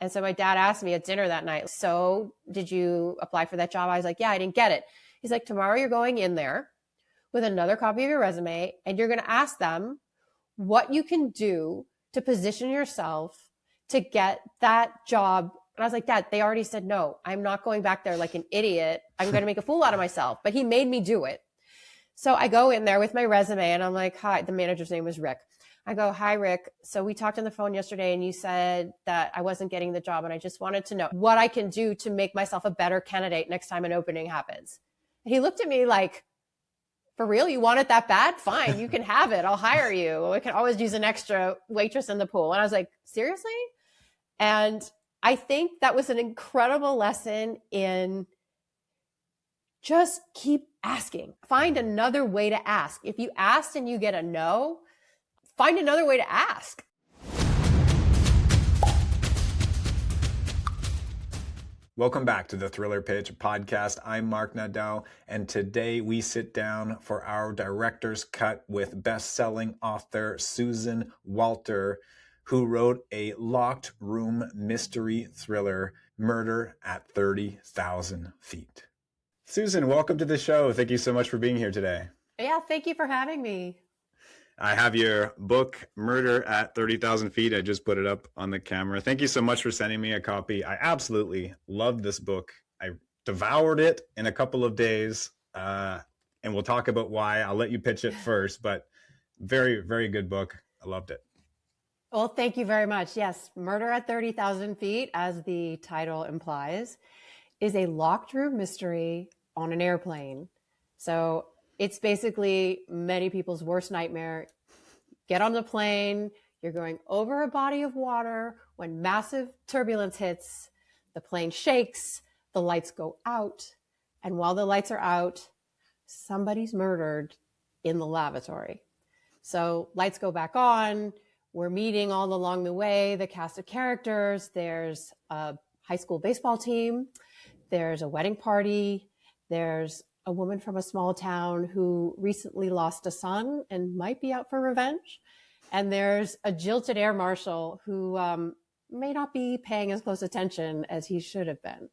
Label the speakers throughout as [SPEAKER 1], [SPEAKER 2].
[SPEAKER 1] And so my dad asked me at dinner that night, so did you apply for that job? I was like, yeah, I didn't get it. He's like, tomorrow you're going in there with another copy of your resume and you're going to ask them what you can do to position yourself to get that job. And I was like, Dad, they already said no. I'm not going back there like an idiot. I'm going to make a fool out of myself. But he made me do it. So I go in there with my resume and I'm like, hi, the manager's name was Rick. I go, hi, Rick. So we talked on the phone yesterday and you said that I wasn't getting the job. And I just wanted to know what I can do to make myself a better candidate next time an opening happens. And he looked at me like, for real? You want it that bad? Fine, you can have it. I'll hire you. We can always use an extra waitress in the pool. And I was like, seriously? And I think that was an incredible lesson in just keep asking. Find another way to ask. If you asked and you get a no, find another way to ask.
[SPEAKER 2] Welcome back to the Thriller Pitch podcast. I'm Mark Nadeau, and today we sit down for our director's cut with best-selling author Susan Walter, who wrote a locked room mystery thriller, Murder at 30,000 Feet. Susan, welcome to the show. Thank you so much for being here today.
[SPEAKER 1] Yeah, thank you for having me.
[SPEAKER 2] I have your book, Murder at 30,000 Feet. I just put it up on the camera. Thank you so much for sending me a copy. I absolutely loved this book. I devoured it in a couple of days, and we'll talk about why. I'll let you pitch it first, but very, very good book. I loved it.
[SPEAKER 1] Well, thank you very much. Yes, Murder at 30,000 Feet, as the title implies, is a locked room mystery on an airplane. So it's basically many people's worst nightmare. Get on the plane, you're going over a body of water. When massive turbulence hits, the plane shakes, the lights go out. And while the lights are out, somebody's murdered in the lavatory. So lights go back on. We're meeting all along the way the cast of characters. There's a high school baseball team. There's a wedding party. There's a woman from a small town who recently lost a son and might be out for revenge. And there's a jilted air marshal who may not be paying as close attention as he should have been.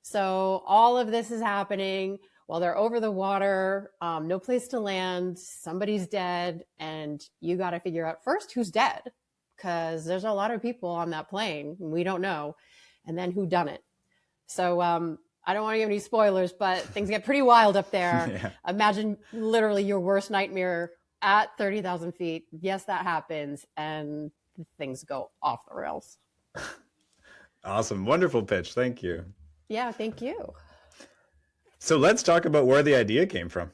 [SPEAKER 1] So all of this is happening while they're over the water, no place to land, somebody's dead, and you got to figure out first who's dead, because there's a lot of people on that plane, and we don't know, and then who done it. So I don't want to give any spoilers, but things get pretty wild up there. Yeah. Imagine literally your worst nightmare at 30,000 feet. Yes, that happens, and things go off the rails.
[SPEAKER 2] Awesome. Wonderful pitch. Thank you.
[SPEAKER 1] Yeah, thank you.
[SPEAKER 2] So let's talk about where the idea came from.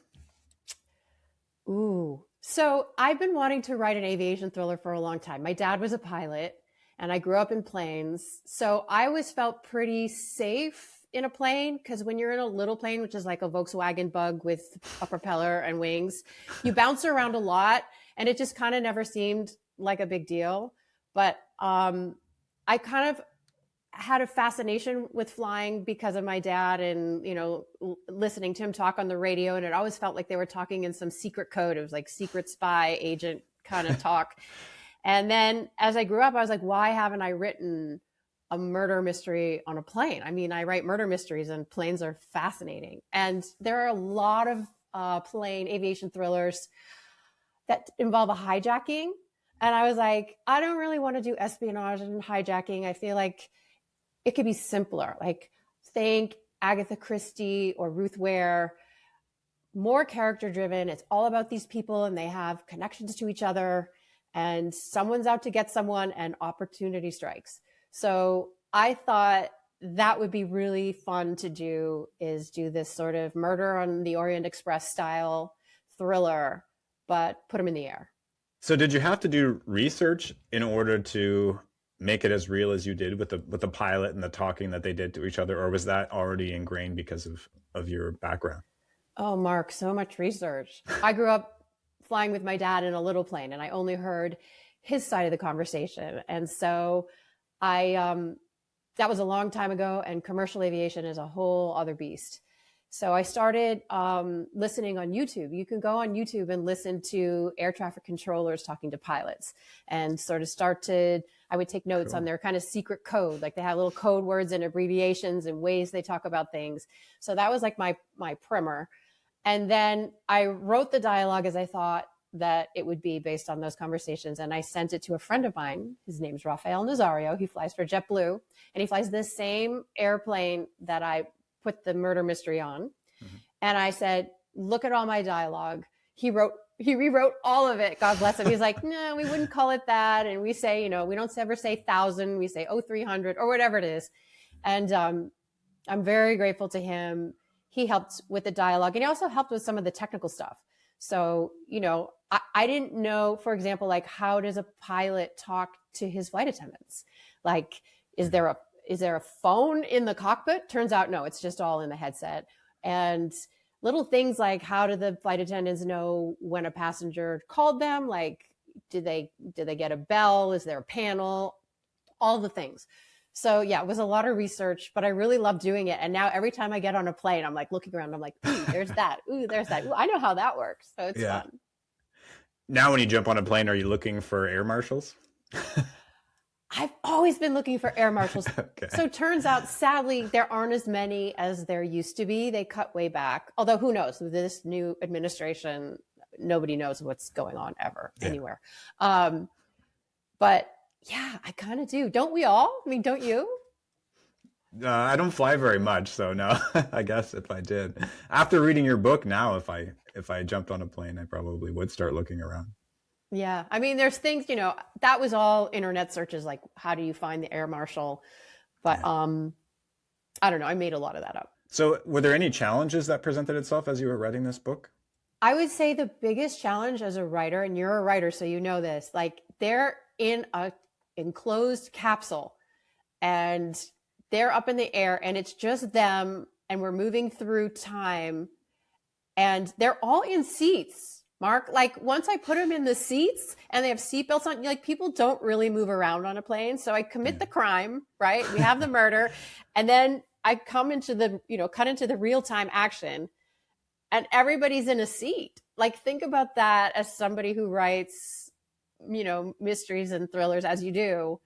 [SPEAKER 1] Ooh. So I've been wanting to write an aviation thriller for a long time. My dad was a pilot, and I grew up in planes. So I always felt pretty safe in a plane, because when you're in a little plane, which is like a Volkswagen Bug with a propeller and wings, you bounce around a lot, and it just kind of never seemed like a big deal. But I kind of had a fascination with flying because of my dad, and listening to him talk on the radio, and it always felt like they were talking in some secret code. It was like secret spy agent kind of talk. And then as I grew up, I was like, why haven't I written a murder mystery on a plane? I mean, I write murder mysteries, and planes are fascinating. And there are a lot of plane aviation thrillers that involve a hijacking. And I was like, I don't really want to do espionage and hijacking. I feel like it could be simpler. Like, think Agatha Christie or Ruth Ware, more character driven. It's all about these people, and they have connections to each other, and someone's out to get someone, and opportunity strikes. So I thought that would be really fun to do, is do this sort of Murder on the Orient Express style thriller, but put them in the air.
[SPEAKER 2] So did you have to do research in order to make it as real as you did with the pilot and the talking that they did to each other, or was that already ingrained because of your background?
[SPEAKER 1] Oh, Mark, so much research. I grew up flying with my dad in a little plane, and I only heard his side of the conversation. And so that was a long time ago, and commercial aviation is a whole other beast. So I started listening on YouTube. You can go on YouTube and listen to air traffic controllers talking to pilots, and sort of start to I would take notes on their kind of secret code. Like they have little code words and abbreviations and ways they talk about things. So that was like my primer. And then I wrote the dialogue as I thought that it would be based on those conversations. And I sent it to a friend of mine. His name's Rafael Nazario. He flies for JetBlue, and he flies this same airplane that I put the murder mystery on. Mm-hmm. And I said, look at all my dialogue. He rewrote all of it. God bless him. He's like, no, we wouldn't call it that. And we say, you know, we don't ever say 1,000. We say, 300 or whatever it is. And I'm very grateful to him. He helped with the dialogue, and he also helped with some of the technical stuff. So, you know, I didn't know, for example, like how does a pilot talk to his flight attendants? Like, is there a phone in the cockpit? Turns out, no, it's just all in the headset. And little things like, how do the flight attendants know when a passenger called them? Like, did they get a bell? Is there a panel? All the things. So yeah, it was a lot of research, but I really love doing it. And now every time I get on a plane, I'm like looking around, I'm like, ooh, there's that. Ooh, there's that. Ooh, I know how that works. So it's fun.
[SPEAKER 2] Now when you jump on a plane, are you looking for air marshals?
[SPEAKER 1] I've always been looking for air marshals. Okay. So it turns out, sadly, there aren't as many as there used to be. They cut way back. Although who knows, with this new administration, nobody knows what's going on ever, anywhere. But yeah, I kind of do. Don't we all? I mean, don't you?
[SPEAKER 2] I don't fly very much, so no. I guess if I did, after reading your book, now if I jumped on a plane, I probably would start looking around.
[SPEAKER 1] Yeah, I mean, there's things, you know, that was all internet searches, like how do you find the air marshal? But I don't know. I made a lot of that up.
[SPEAKER 2] So, were there any challenges that presented itself as you were writing this book?
[SPEAKER 1] I would say the biggest challenge as a writer, and you're a writer, so you know this, like they're in a enclosed capsule and they're up in the air and it's just them and we're moving through time and they're all in seats, Mark. Like once I put them in the seats and they have seatbelts on, like people don't really move around on a plane. So I commit the crime, right? We have the murder and then I come into the, you know, cut into the real time action and everybody's in a seat. Like think about that as somebody who writes, you know, mysteries and thrillers as you do.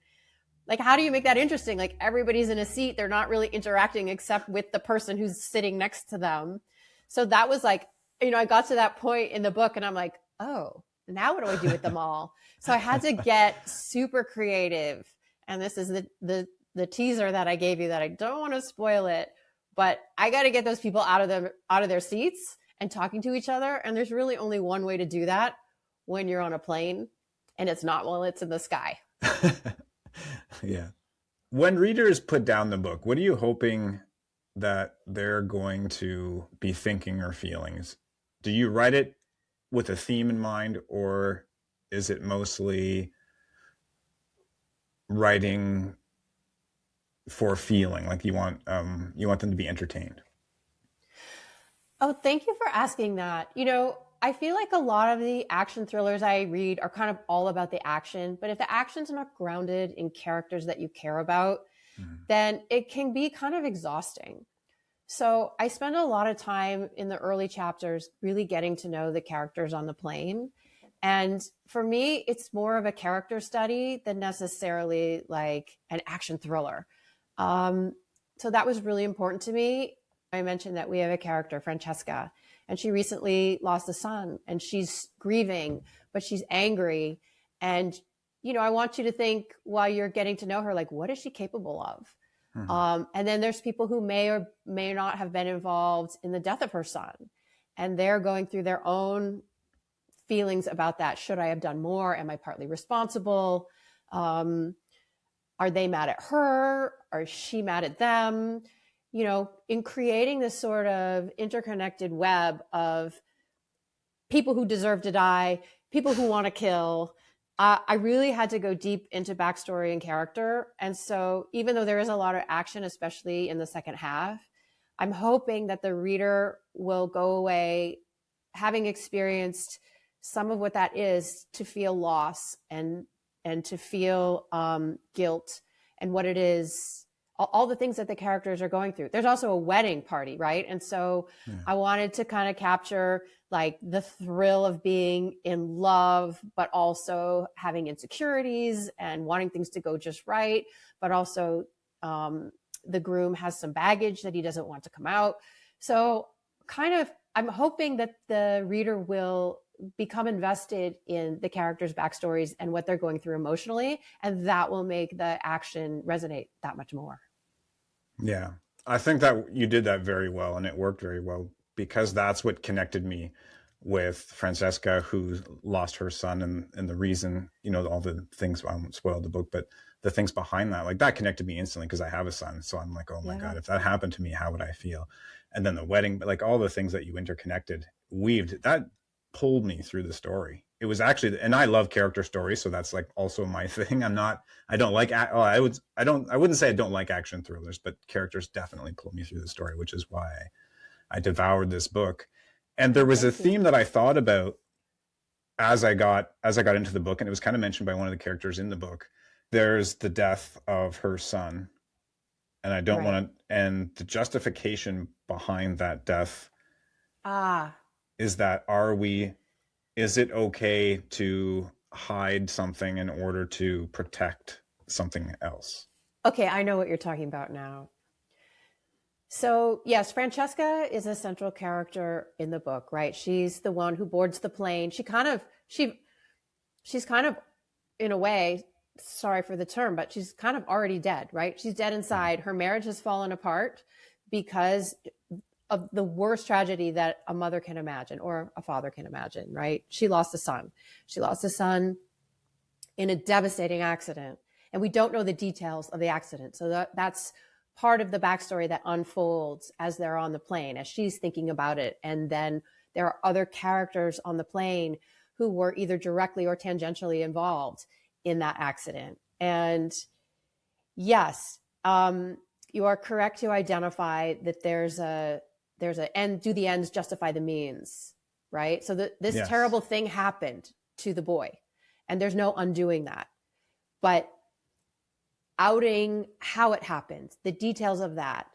[SPEAKER 1] Like, how do you make that interesting? Like everybody's in a seat. They're not really interacting except with the person who's sitting next to them. So that was like, you know, I got to that point in the book and I'm like, oh, now what do I do with them all? So I had to get super creative. And this is the teaser that I gave you that I don't want to spoil it, but I got to get those people out of their seats and talking to each other. And there's really only one way to do that when you're on a plane. And it's not while it's in the sky.
[SPEAKER 2] Yeah. When readers put down the book, what are you hoping that they're going to be thinking or feeling? Do you write it with a theme in mind, or is it mostly writing for feeling, like you want them to be entertained?
[SPEAKER 1] Oh, thank you for asking that. You know, I feel like a lot of the action thrillers I read are kind of all about the action, but if the action's not grounded in characters that you care about, then it can be kind of exhausting. So I spend a lot of time in the early chapters really getting to know the characters on the plane. And for me, it's more of a character study than necessarily like an action thriller. So that was really important to me. I mentioned that we have a character, Francesca, and she recently lost a son and she's grieving, but she's angry. And, you know, I want you to think while you're getting to know her, like, what is she capable of? And then there's people who may or may not have been involved in the death of her son. And they're going through their own feelings about that. Should I have done more? Am I partly responsible? Are they mad at her? Or is she mad at them? You know, in creating this sort of interconnected web of people who deserve to die, people who want to kill, I really had to go deep into backstory and character. And so even though there is a lot of action, especially in the second half, I'm hoping that the reader will go away having experienced some of what that is, to feel loss and to feel guilt, and what it is all the things that the characters are going through. There's also a wedding party, right? And so I wanted to kind of capture like the thrill of being in love, but also having insecurities and wanting things to go just right. But also the groom has some baggage that he doesn't want to come out. So kind of, I'm hoping that the reader will become invested in the characters' backstories and what they're going through emotionally, and that will make the action resonate that much more.
[SPEAKER 2] Yeah, I think that you did that very well, and it worked very well, because that's what connected me with Francesca, who lost her son, and the reason, all the things, I won't spoil the book, but the things behind that, like that connected me instantly, because I have a son. So I'm like, oh my God, if that happened to me, how would I feel? And then the wedding, but like all the things that you interconnected, weaved, that pulled me through the story. It was actually, and I love character stories, so that's like also my thing. I don't like, I wouldn't say I don't like action thrillers, but characters definitely pull me through the story, which is why I devoured this book. And there was a theme that I thought about as I got into the book, and it was kind of mentioned by one of the characters in the book. There's the death of her son, and I don't want to, and the justification behind that death is that, is it okay to hide something in order to protect something else?
[SPEAKER 1] Okay, I know what you're talking about now. So yes, Francesca is a central character in the book, right? She's the one who boards the plane. She's kind of, in a way, sorry for the term, but she's kind of already dead, right? She's dead inside. Her marriage has fallen apart because of the worst tragedy that a mother can imagine, or a father can imagine, right? She lost a son. She lost a son in a devastating accident. And we don't know the details of the accident. So that's part of the backstory that unfolds as they're on the plane, as she's thinking about it. And then there are other characters on the plane who were either directly or tangentially involved in that accident. And yes, you are correct to identify that there's a end. Do the ends justify the means, right? So this terrible thing happened to the boy, and there's no undoing that. But outing how it happened, the details of that,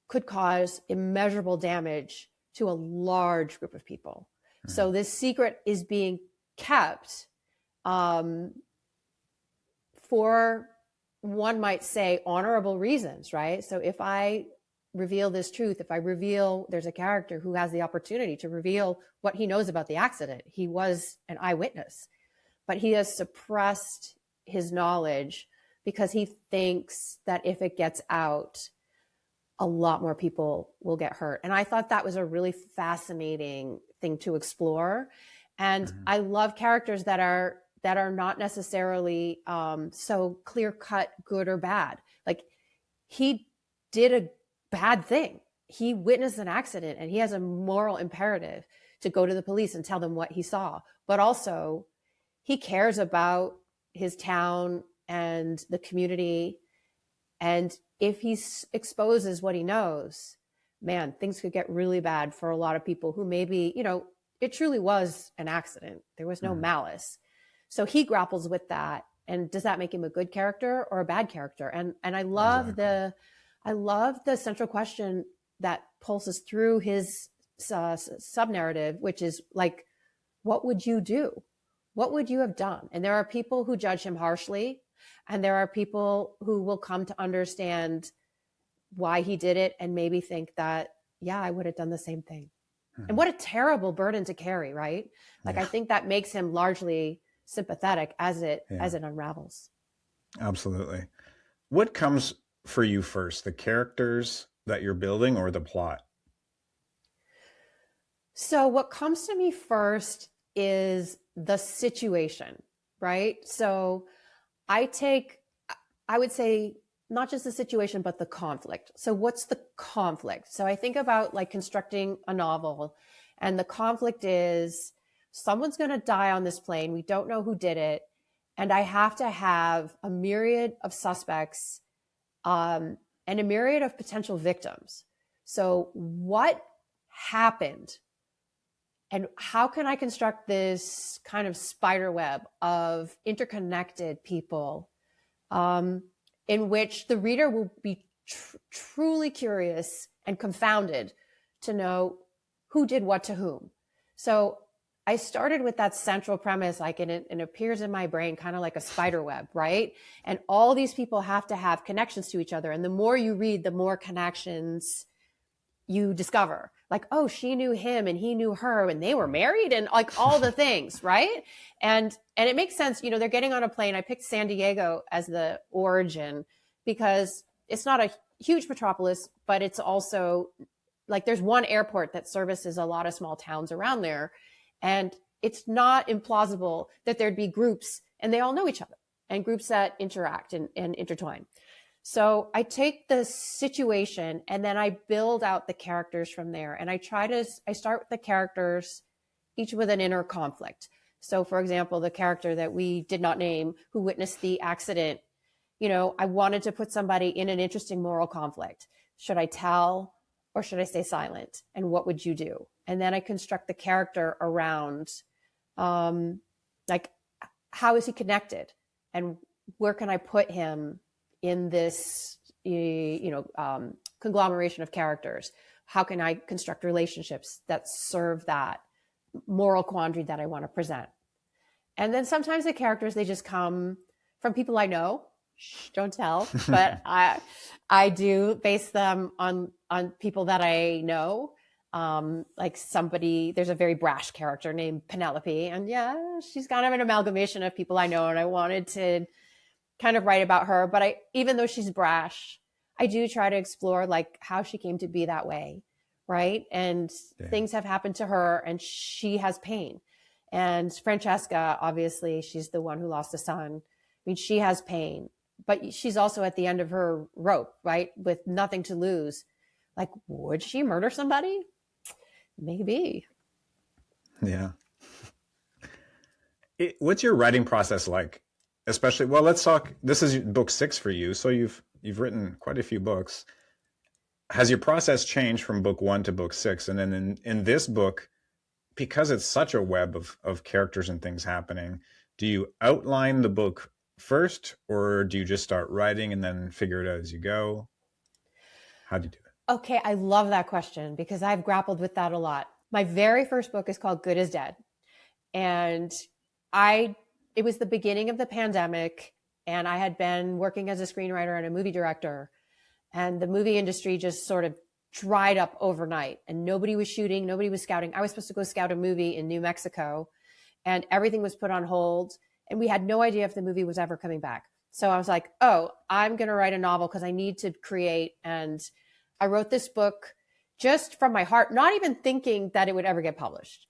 [SPEAKER 1] could cause immeasurable damage to a large group of people. Mm-hmm. So this secret is being kept for, one might say, honorable reasons, right? So if I reveal this truth, if I reveal there's a character who has the opportunity to reveal what he knows about the accident, he was an eyewitness, but he has suppressed his knowledge because he thinks that if it gets out, a lot more people will get hurt. And I thought that was a really fascinating thing to explore. And I love characters that are not necessarily so clear-cut good or bad. Like, he did a bad thing. He witnessed an accident, and he has a moral imperative to go to the police and tell them what he saw. But also, he cares about his town and the community. And if he exposes what he knows, man, things could get really bad for a lot of people who maybe, it truly was an accident. There was no malice. So he grapples with that. And does that make him a good character or a bad character? And I love the central question that pulses through his sub-narrative, which is like, what would you do? What would you have done? And there are people who judge him harshly, and there are people who will come to understand why he did it and maybe think that, yeah, I would have done the same thing. And what a terrible burden to carry, right? Like, I think that makes him largely sympathetic as it unravels.
[SPEAKER 2] Absolutely. What comes for you first, the characters that you're building or the plot?
[SPEAKER 1] So what comes to me first is the situation, right? So I would say not just the situation, but the conflict. So what's the conflict? So I think about like constructing a novel, and the conflict is someone's going to die on this plane. We don't know who did it. And I have to have a myriad of suspects and a myriad of potential victims. So what happened? And how can I construct this kind of spider web of interconnected people in which the reader will be truly curious and confounded to know who did what to whom. So I started with that central premise, like, and it appears in my brain kind of like a spider web, right? And all these people have to have connections to each other. And the more you read, the more connections you discover. Like, oh, she knew him and he knew her and they were married and like all the things, right? And it makes sense. You know, they're getting on a plane. I picked San Diego as the origin because it's not a huge metropolis, but it's also like there's one airport that services a lot of small towns around there. And it's not implausible that there'd be groups and they all know each other and groups that interact and intertwine. So I take the situation and then I build out the characters from there. And I start with the characters, each with an inner conflict. So for example, the character that we did not name who witnessed the accident, you know, I wanted to put somebody in an interesting moral conflict. Should I tell or should I stay silent? And what would you do? And then I construct the character around, like, how is he connected? And where can I put him in this, conglomeration of characters? How can I construct relationships that serve that moral quandary that I want to present? And then sometimes the characters, they just come from people I know. Shh, don't tell, but I do base them on people that I know. Like there's a very brash character named Penelope, and yeah, she's kind of an amalgamation of people I know, and I wanted to kind of write about her. But even though she's brash, I do try to explore like how she came to be that way, right? And things have happened to her, and she has pain. And Francesca, obviously, she's the one who lost a son. I mean, she has pain, but she's also at the end of her rope, right? With nothing to lose. Like, would she murder somebody? Maybe.
[SPEAKER 2] Yeah. What's your writing process like? Especially, well, let's talk. This is book 6 for you, so you've written quite a few books. Has your process changed from book 1 to book 6? And then in this book, because it's such a web of characters and things happening, do you outline the book first, or do you just start writing and then figure it out as you go? How do you do it?
[SPEAKER 1] Okay, I love that question because I've grappled with that a lot. My very first book is called Good as Dead. And it was the beginning of the pandemic, and I had been working as a screenwriter and a movie director, and the movie industry just sort of dried up overnight, and nobody was shooting, nobody was scouting. I was supposed to go scout a movie in New Mexico, and everything was put on hold, and we had no idea if the movie was ever coming back. So I was like, oh, I'm going to write a novel because I need to create. And I wrote this book just from my heart, not even thinking that it would ever get published.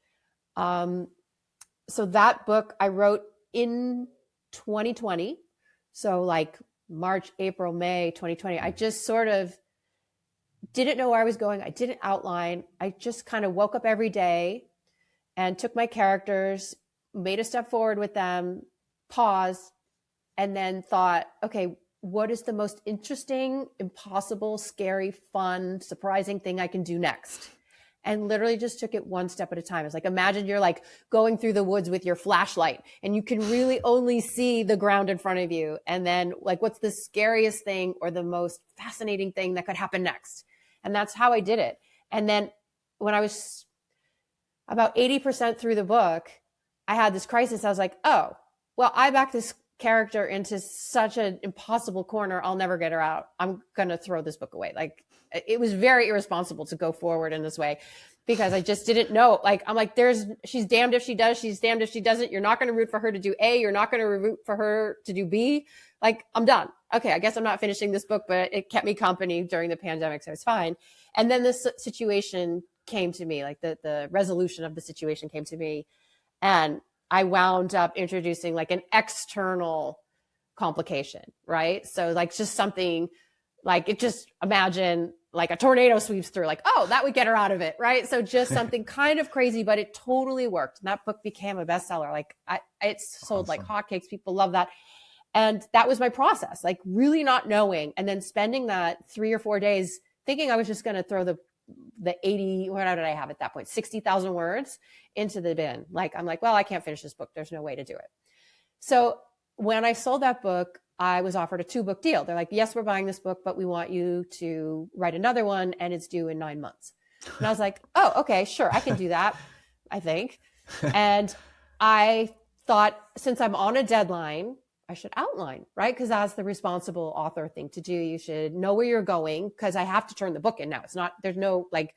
[SPEAKER 1] So that book I wrote in 2020. So like March, April, May 2020. I just sort of didn't know where I was going. I didn't outline. I just kind of woke up every day and took my characters, made a step forward with them, paused, and then thought, okay, what is the most interesting, impossible, scary, fun, surprising thing I can do next? And literally just took it one step at a time. It's like, imagine you're like going through the woods with your flashlight and you can really only see the ground in front of you. And then like, what's the scariest thing or the most fascinating thing that could happen next? And that's how I did it. And then when I was about 80% through the book, I had this crisis. I was like, oh, well, I backed this character into such an impossible corner. I'll never get her out. I'm going to throw this book away. Like, it was very irresponsible to go forward in this way because I just didn't know. Like, I'm like, she's damned if she does. She's damned if she doesn't. You're not going to root for her to do A. You're not going to root for her to do B. Like, I'm done. Okay. I guess I'm not finishing this book, but it kept me company during the pandemic. So it's fine. And then this situation came to me, like the resolution of the situation came to me. And I wound up introducing like an external complication, right? So like just something like it just imagine like a tornado sweeps through, like, oh, that would get her out of it, right? So just something kind of crazy, but it totally worked. And that book became a bestseller. Like it's sold like hotcakes. People love that. And that was my process, like really not knowing. And then spending that 3 or 4 days thinking I was just going to throw the 80, what did I have at that point? 60,000 words into the bin. Like, I'm like, well, I can't finish this book. There's no way to do it. So when I sold that book, I was offered a 2-book deal. They're like, yes, we're buying this book, but we want you to write another one and it's due in 9 months. And I was like, oh, okay, sure. I can do that, I think. And I thought, since I'm on a deadline, I should outline, right? Because that's the responsible author thing to do. You should know where you're going, because I have to turn the book in now. It's not, there's no like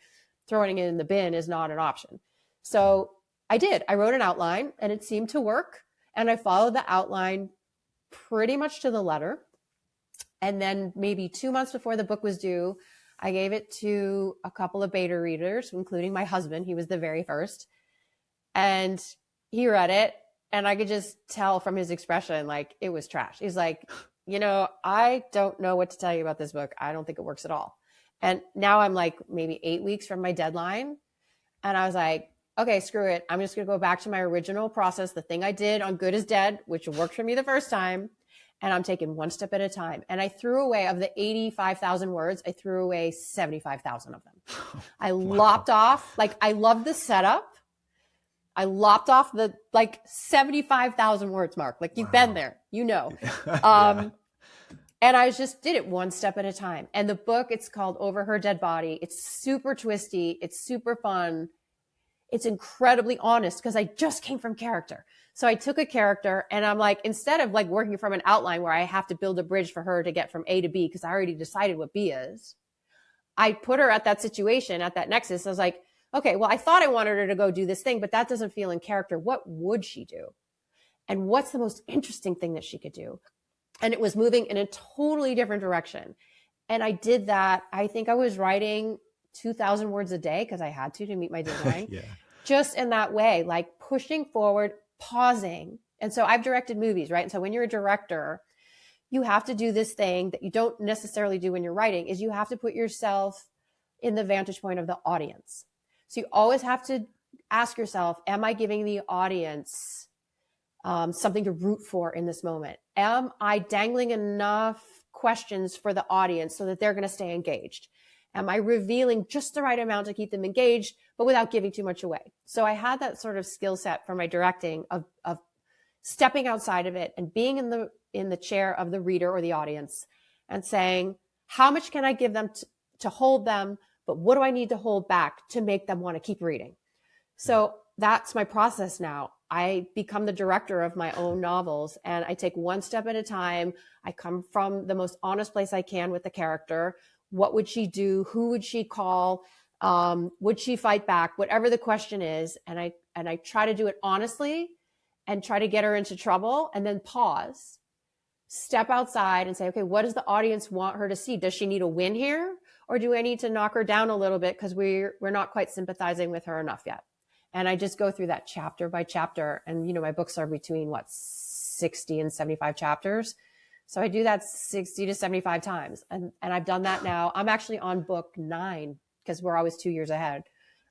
[SPEAKER 1] throwing it in the bin is not an option. So I did. I wrote an outline and it seemed to work. And I followed the outline pretty much to the letter. And then maybe 2 months before the book was due, I gave it to a couple of beta readers, including my husband. He was the very first. And he read it. And I could just tell from his expression, like, it was trash. He's like, I don't know what to tell you about this book. I don't think it works at all. And now I'm like maybe 8 weeks from my deadline. And I was like, okay, screw it. I'm just going to go back to my original process, the thing I did on Good is Dead, which worked for me the first time. And I'm taking one step at a time. And I threw away, of the 85,000 words, I threw away 75,000 of them. I lopped off, like, I love the setup. I lopped off the 75,000 words mark. Like, you've been there,
[SPEAKER 2] Yeah.
[SPEAKER 1] And I just did it one step at a time. And the book, it's called Over Her Dead Body. It's super twisty. It's super fun. It's incredibly honest, because I just came from character. So I took a character and I'm like, instead of like working from an outline where I have to build a bridge for her to get from A to B, because I already decided what B is, I put her at that situation, at that nexus. I was like, okay, well, I thought I wanted her to go do this thing, but that doesn't feel in character. What would she do? And what's the most interesting thing that she could do? And it was moving in a totally different direction. And I did that. I think I was writing 2,000 words a day, because I had to meet my deadline.
[SPEAKER 2] Yeah.
[SPEAKER 1] Just in that way, like pushing forward, pausing. And so I've directed movies, right? And so when you're a director, you have to do this thing that you don't necessarily do when you're writing, is you have to put yourself in the vantage point of the audience. So you always have to ask yourself, am I giving the audience something to root for in this moment? Am I dangling enough questions for the audience so that they're going to stay engaged? Am I revealing just the right amount to keep them engaged, but without giving too much away? So I had that sort of skill set from my directing of stepping outside of it and being in the chair of the reader or the audience and saying, how much can I give them to hold them, but what do I need to hold back to make them want to keep reading? So that's my process now. I become the director of my own novels, and I take one step at a time. I come from the most honest place I can with the character. What would she do? Who would she call? Would she fight back? Whatever the question is. And I try to do it honestly and try to get her into trouble, and then pause, step outside and say, okay, what does the audience want her to see? Does she need a win here? Or do I need to knock her down a little bit because we're not quite sympathizing with her enough yet? And I just go through that chapter by chapter. And, my books are between 60 and 75 chapters. So I do that 60 to 75 times. And I've done that now. I'm actually on book 9, because we're always 2 years ahead.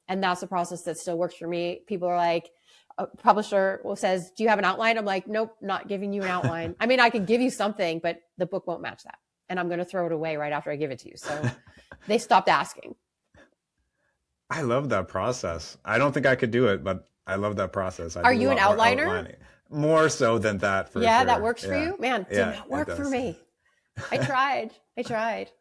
[SPEAKER 1] And that's a process that still works for me. People are like, a publisher says, do you have an outline? I'm like, nope, not giving you an outline. I mean, I can give you something, but the book won't match that. And I'm going to throw it away right after I give it to you. So they stopped asking.
[SPEAKER 2] I love that process. I don't think I could do it, but I love that process.
[SPEAKER 1] Are you an outliner?
[SPEAKER 2] More so than that, for
[SPEAKER 1] yeah,
[SPEAKER 2] sure.
[SPEAKER 1] that works for you? Man, it did not work for me. I tried.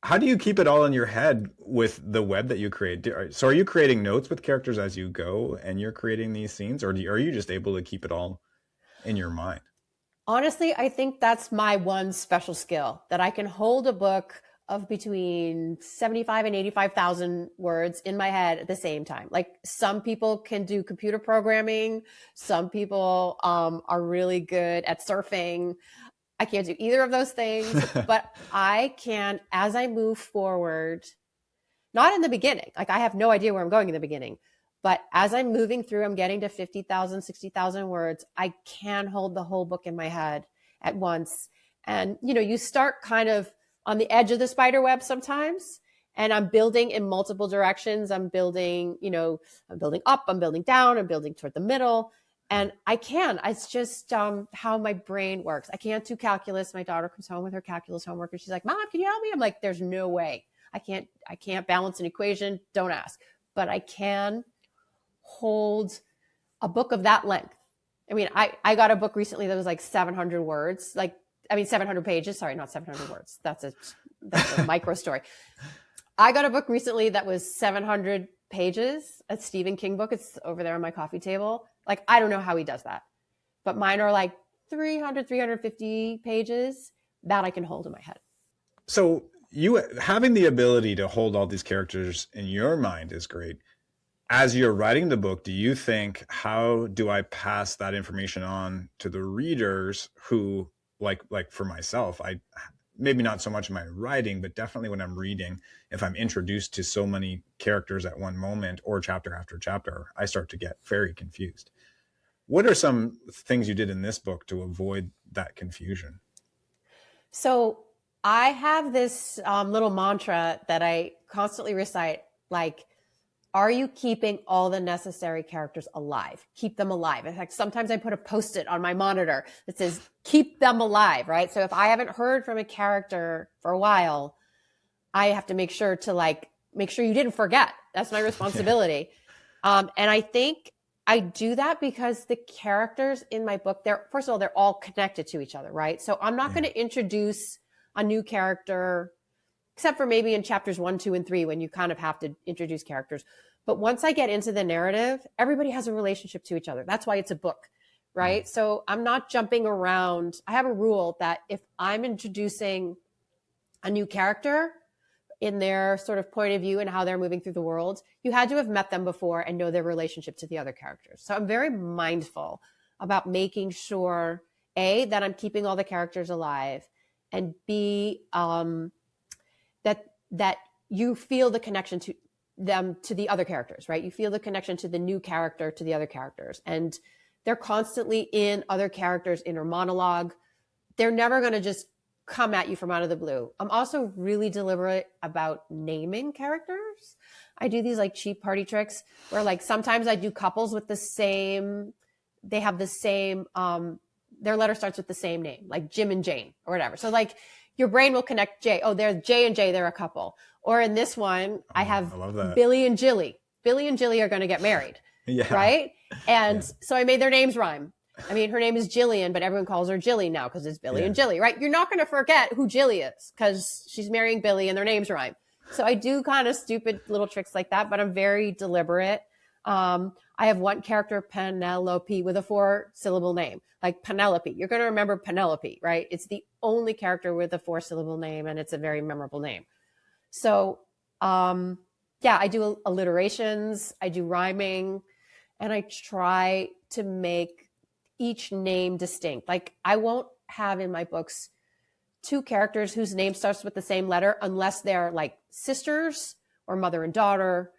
[SPEAKER 2] How do you keep it all in your head with the web that you create? So are you creating notes with characters as you go and you're creating these scenes, or are you just able to keep it all in your mind?
[SPEAKER 1] Honestly, I think that's my one special skill, that I can hold a book of between 75 and 85,000 words in my head at the same time. Like, some people can do computer programming. Some people are really good at surfing. I can't do either of those things, but I can, as I move forward, not in the beginning, like I have no idea where I'm going in the beginning, but as I'm moving through, I'm getting to 50,000, 60,000 words. I can hold the whole book in my head at once. And, you start kind of on the edge of the spider web sometimes, and I'm building in multiple directions. I'm building, I'm building up, I'm building down, I'm building toward the middle. And it's just how my brain works. I can't do calculus. My daughter comes home with her calculus homework and she's like, Mom, can you help me? I'm like, there's no way. I can't balance an equation. Don't ask. But I can hold a book of that length I mean, I got a book recently that was like 700 words, 700 pages. Sorry, not 700 words. That's a micro story. I got a book recently that was 700 pages, a Stephen King book. It's over there on my coffee table. Like, I don't know how he does that, but mine are like 300, 350 pages that I can hold in my head.
[SPEAKER 2] So you having the ability to hold all these characters in your mind is great. As you're writing the book, do you think, how do I pass that information on to the readers who, like for myself, I maybe not so much in my writing, but definitely when I'm reading, if I'm introduced to so many characters at one moment or chapter after chapter, I start to get very confused. What are some things you did in this book to avoid that confusion?
[SPEAKER 1] So I have this little mantra that I constantly recite, like, are you keeping all the necessary characters alive? Keep them alive. In fact, sometimes I put a Post-it on my monitor that says, keep them alive, right? So if I haven't heard from a character for a while, I have to make sure to make sure you didn't forget. That's my responsibility. And I think I do that because the characters in my book, first of all, they're all connected to each other, right? So I'm not going to introduce a new character, except for maybe in chapters 1, 2, and 3, when you kind of have to introduce characters. But once I get into the narrative, everybody has a relationship to each other. That's why it's a book, right? So I'm not jumping around. I have a rule that if I'm introducing a new character in their sort of point of view and how they're moving through the world, you had to have met them before and know their relationship to the other characters. So I'm very mindful about making sure, A, that I'm keeping all the characters alive, and B, that you feel the connection to them, to the other characters, right? You feel the connection to the new character, to the other characters. And they're constantly in other characters' inner monologue. They're never going to just come at you from out of the blue. I'm also really deliberate about naming characters. I do these like cheap party tricks where like sometimes I do couples with they have the same, their letter starts with the same name, like Jim and Jane or whatever. So like your brain will connect they're J and J, they're a couple. Or in this one, I love that. Billy and Jilly. Billy and Jilly are going to get married. Yeah. Right? And so I made their names rhyme. I mean, her name is Jillian, but everyone calls her Jilly now because it's Billy and Jilly, right? You're not going to forget who Jilly is because she's marrying Billy and their names rhyme. So I do kind of stupid little tricks like that, but I'm very deliberate. I have one character, Penelope, with a 4-syllable name, like Penelope. You're going to remember Penelope, right? It's the only character with a 4-syllable name, and it's a very memorable name. So, I do alliterations, I do rhyming, and I try to make each name distinct. Like I won't have in my books 2 characters whose name starts with the same letter unless they're like sisters or mother and daughter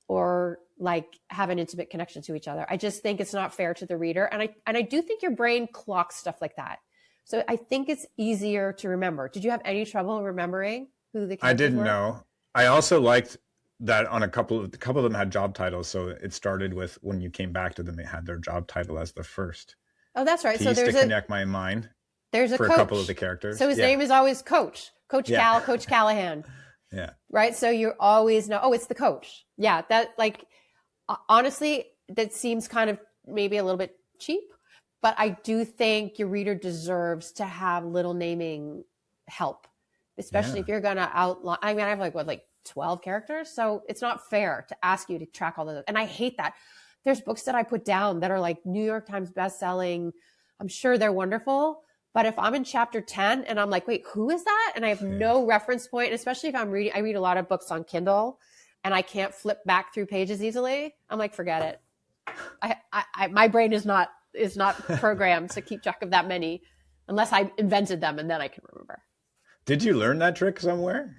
[SPEAKER 1] or like have an intimate connection to each other. I just think it's not fair to the reader. And I do think your brain clocks stuff like that. So I think it's easier to remember. Did you have any trouble remembering who the characters were?
[SPEAKER 2] I didn't know. I also liked that on a couple of them had job titles. So it started with, when you came back to them, they had their job title as the first.
[SPEAKER 1] Oh, that's right.
[SPEAKER 2] So there's to connect my mind.
[SPEAKER 1] There's
[SPEAKER 2] for
[SPEAKER 1] a
[SPEAKER 2] couple of the characters.
[SPEAKER 1] So his name is always Coach Cal, Coach Callahan.
[SPEAKER 2] Yeah.
[SPEAKER 1] Right. So you always know, oh, it's the coach. Yeah. That like, honestly, that seems kind of maybe a little bit cheap, but I do think your reader deserves to have little naming help, especially if you're going to outline. I mean, I have like 12 characters. So it's not fair to ask you to track all those. And I hate that. There's books that I put down that are like New York Times bestselling. I'm sure they're wonderful. But if I'm in chapter 10 and I'm like, wait, who is that? And I have no reference point, and especially if I'm reading, I read a lot of books on Kindle and I can't flip back through pages easily. I'm like, forget it. My brain is not programmed to keep track of that many unless I invented them and then I can remember.
[SPEAKER 2] Did you learn that trick somewhere?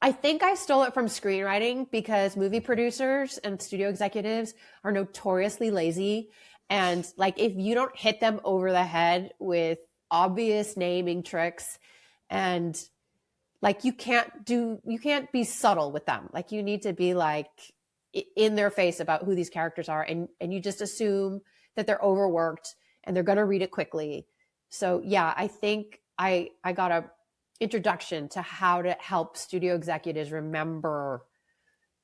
[SPEAKER 1] I think I stole it from screenwriting because movie producers and studio executives are notoriously lazy. And like, if you don't hit them over the head with obvious naming tricks, and like, you can't be subtle with them. Like, you need to be like in their face about who these characters are. And you just assume that they're overworked and they're going to read it quickly. So yeah, I think I got a introduction to how to help studio executives remember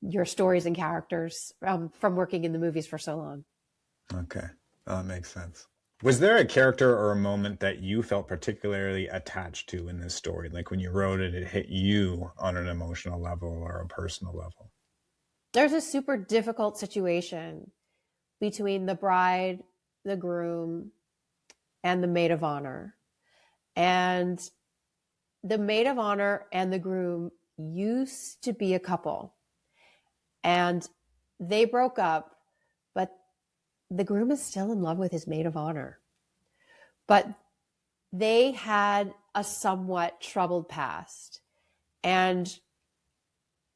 [SPEAKER 1] your stories and characters from working in the movies for so long.
[SPEAKER 2] Okay. That makes sense. Was there a character or a moment that you felt particularly attached to in this story? Like when you wrote it, it hit you on an emotional level or a personal level?
[SPEAKER 1] There's a super difficult situation between the bride, the groom, and the maid of honor. And the maid of honor and the groom used to be a couple, and they broke up, but the groom is still in love with his maid of honor. But they had a somewhat troubled past. And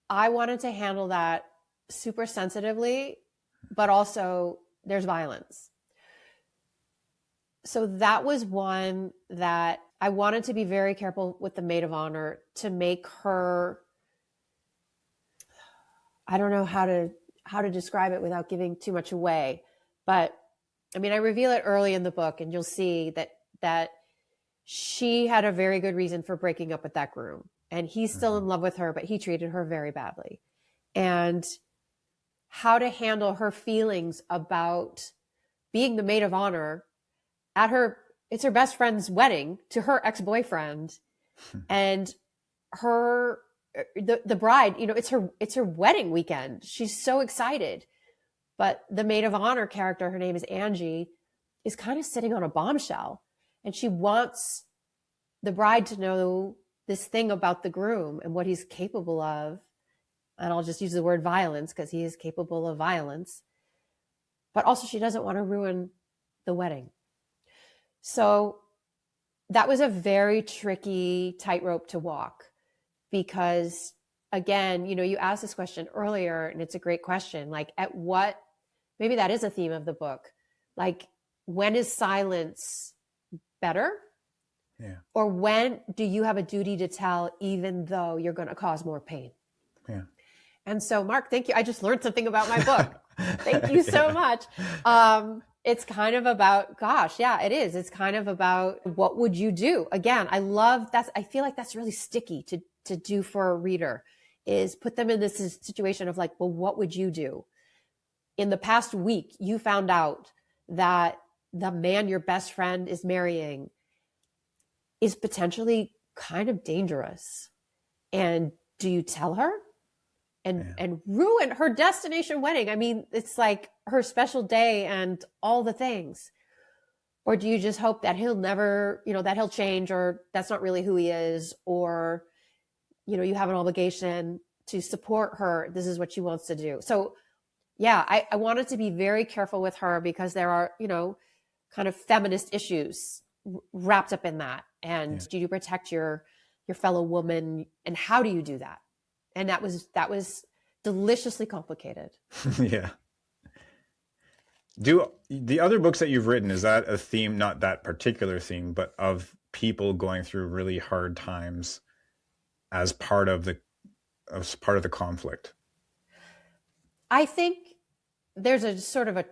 [SPEAKER 1] I wanted to handle that super sensitively, but also there's violence. So that was one that I wanted to be very careful with the maid of honor to make her, I don't know how to describe it without giving too much away. But I mean, I reveal it early in the book, and you'll see that she had a very good reason for breaking up with that groom. And he's still in love with her, but he treated her very badly. And how to handle her feelings about being the maid of honor at it's her best friend's wedding to her ex-boyfriend. And the bride, it's her wedding weekend. She's so excited. But the maid of honor character, her name is Angie, is kind of sitting on a bombshell. And she wants the bride to know this thing about the groom and what he's capable of. And I'll just use the word violence because he is capable of violence. But also, she doesn't want to ruin the wedding. So that was a very tricky tightrope to walk because, again, you asked this question earlier, and it's a great question. Like, maybe that is a theme of the book. Like, when is silence better?
[SPEAKER 2] Yeah.
[SPEAKER 1] Or when do you have a duty to tell, even though you're going to cause more pain?
[SPEAKER 2] Yeah.
[SPEAKER 1] And so, Mark, thank you. I just learned something about my book. Thank you so much. It's kind of about, gosh, yeah, it is. It's kind of about what would you do? Again, I love that. I feel like that's really sticky to do for a reader, is put them in this situation of like, well, what would you do? In the past week, you found out that the man your best friend is marrying is potentially kind of dangerous. And do you tell her and ruin her destination wedding? I mean, it's like her special day and all the things. Or do you just hope that he'll never, that he'll change, or that's not really who he is, or, you have an obligation to support her. This is what she wants to do. So yeah, I wanted to be very careful with her because there are, kind of feminist issues wrapped up in that. And do you protect your fellow woman, and how do you do that? And that was deliciously complicated.
[SPEAKER 2] Yeah. Do the other books that you've written, is that a theme, not that particular theme, but of people going through really hard times as part of the conflict?
[SPEAKER 1] I think there's a sort of a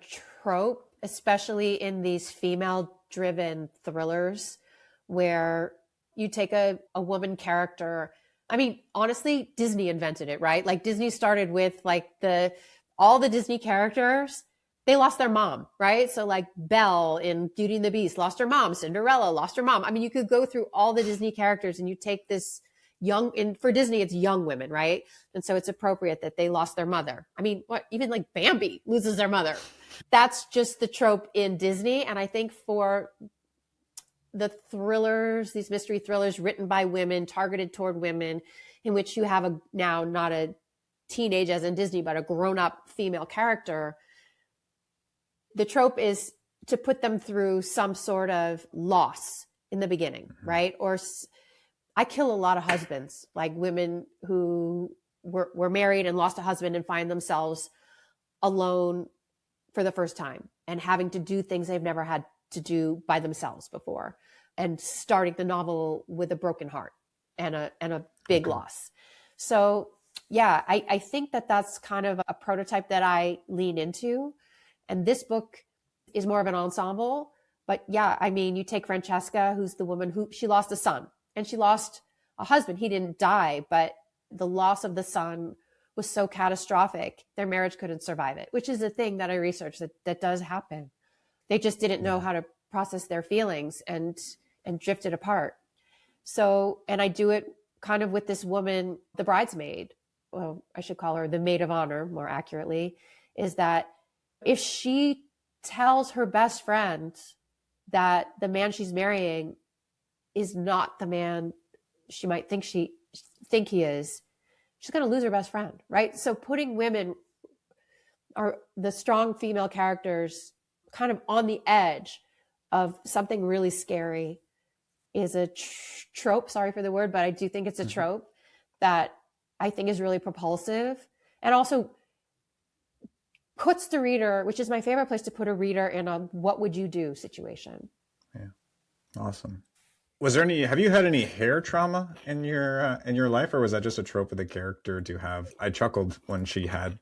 [SPEAKER 1] trope, especially in these female-driven thrillers, where you take a woman character. I mean, honestly, Disney invented it, right? Like Disney started with like all the Disney characters, they lost their mom, right? So like Belle in Beauty and the Beast lost her mom, Cinderella lost her mom. I mean, you could go through all the Disney characters and you take this and for Disney, it's young women, right? And so it's appropriate that they lost their mother. I mean, even like Bambi loses their mother. That's just the trope in Disney. And I think for the thrillers, these mystery thrillers written by women, targeted toward women, in which you have now not a teenage as in Disney, but a grown-up female character, the trope is to put them through some sort of loss in the beginning, right? Or I kill a lot of husbands, like women who were married and lost a husband and find themselves alone for the first time and having to do things they've never had to do by themselves before, and starting the novel with a broken heart and a big loss. So yeah, I think that's kind of a prototype that I lean into. And this book is more of an ensemble. But yeah, I mean, you take Francesca, who's the woman who she lost a son and she lost a husband. He didn't die, but the loss of the son was so catastrophic, their marriage couldn't survive it, which is a thing that I researched that does happen. They just didn't know
[SPEAKER 2] Yeah.
[SPEAKER 1] how to process their feelings and drifted apart. So, and I do it kind of with this woman, the bridesmaid. Well, I should call her the maid of honor more accurately, is that if she tells her best friend that the man she's marrying is not the man she might think he is, she's going to lose her best friend, right? So putting women, or the strong female characters, kind of on the edge of something really scary is a trope. Sorry for the word, but I do think it's a trope that I think is really propulsive, and also puts the reader, which is my favorite place to put a reader, in a what would you do situation.
[SPEAKER 2] Yeah. Awesome. Have you had any hair trauma in your life, or was that just a trope of the character to have? I chuckled when she had,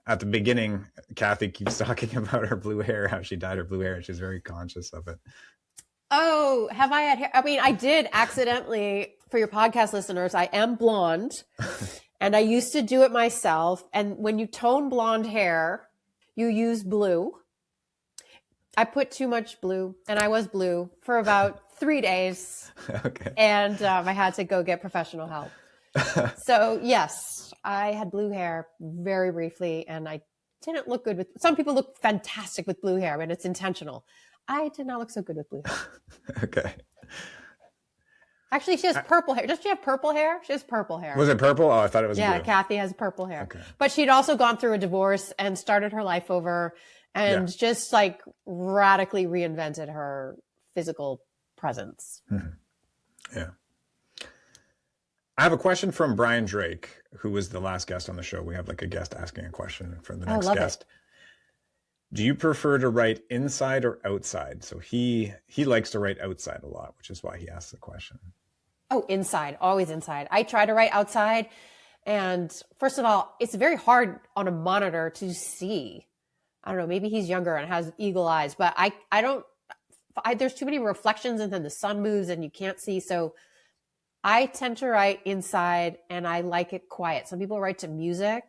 [SPEAKER 2] at the beginning, Kathy keeps talking about her blue hair, how she dyed her blue hair, and she's very conscious of it.
[SPEAKER 1] Oh, have I had hair? I mean, I did accidentally, for your podcast listeners, I am blonde and I used to do it myself. And when you tone blonde hair, you use blue. I put too much blue, and I was blue for about 3 days.
[SPEAKER 2] Okay.
[SPEAKER 1] And I had to go get professional help. So yes, I had blue hair very briefly, and I didn't look good with, some people look fantastic with blue hair and it's intentional. I did not look so good with blue hair.
[SPEAKER 2] Okay.
[SPEAKER 1] Actually, she has purple hair. Does she have purple hair? She has purple hair.
[SPEAKER 2] Was it purple? Oh, I thought it was
[SPEAKER 1] Yeah,
[SPEAKER 2] blue.
[SPEAKER 1] Kathy has purple hair.
[SPEAKER 2] Okay.
[SPEAKER 1] But she'd also gone through a divorce and started her life over, and just like radically reinvented her physical presence.
[SPEAKER 2] Mm-hmm. Yeah. I have a question from Brian Drake, who was the last guest on the show. We have like a guest asking a question from the next guest. Do you prefer to write inside or outside? So he likes to write outside a lot, which is why he asked the question.
[SPEAKER 1] Oh, inside, always inside. I try to write outside. And first of all, it's very hard on a monitor to see. I don't know, maybe he's younger and has eagle eyes, but there's too many reflections, and then the sun moves and you can't see. So I tend to write inside, and I like it quiet. Some people write to music.